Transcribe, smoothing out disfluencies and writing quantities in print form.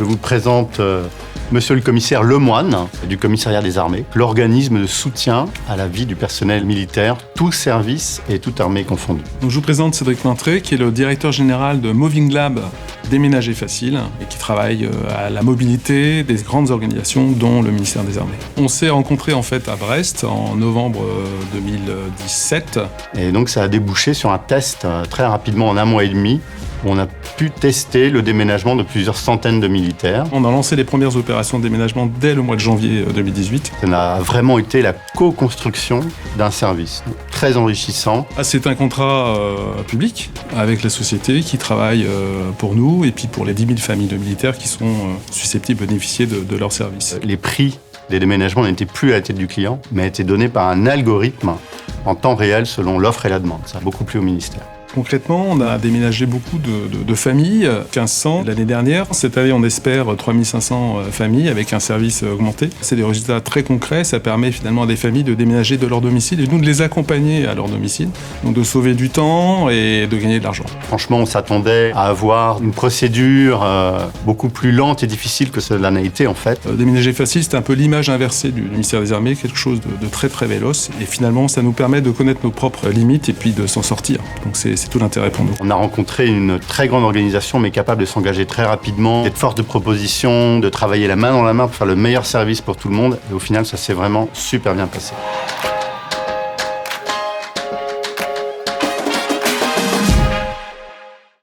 Je vous présente Monsieur le commissaire Lemoine du commissariat des armées, l'organisme de soutien à la vie du personnel militaire, tous services et toute armée confondue. Donc, je vous présente Cédric Maintré, qui est le directeur général de Moving Lab Déménager Facile et qui travaille à la mobilité des grandes organisations, dont le ministère des Armées. On s'est rencontrés en fait à Brest en novembre 2017. Et donc ça a débouché sur un test très rapidement en 1 mois et demi. On a pu tester le déménagement de plusieurs centaines de militaires. On a lancé les premières opérations de déménagement dès le mois de janvier 2018. Ça a vraiment été la co-construction d'un service très enrichissant. C'est un contrat public avec la société qui travaille pour nous et puis pour les 10 000 familles de militaires qui sont susceptibles de bénéficier de leurs services. Les prix des déménagements n'étaient plus à la tête du client, mais étaient donnés par un algorithme en temps réel selon l'offre et la demande. Ça a beaucoup plu au ministère. Concrètement, on a déménagé beaucoup de familles, 1500 l'année dernière. Cette année, on espère 3500 familles avec un service augmenté. C'est des résultats très concrets. Ça permet finalement à des familles de déménager de leur domicile et nous de les accompagner à leur domicile. Donc de sauver du temps et de gagner de l'argent. Franchement, on s'attendait à avoir une procédure beaucoup plus lente et difficile que cela n'a été en fait. Déménager facile, c'est un peu l'image inversée du ministère des Armées, quelque chose de très très véloce. Et finalement, ça nous permet de connaître nos propres limites et puis de s'en sortir. Donc c'est tout l'intérêt pour nous. On a rencontré une très grande organisation, mais capable de s'engager très rapidement, d'être force de proposition, de travailler la main dans la main pour faire le meilleur service pour tout le monde. Et au final, ça s'est vraiment super bien passé.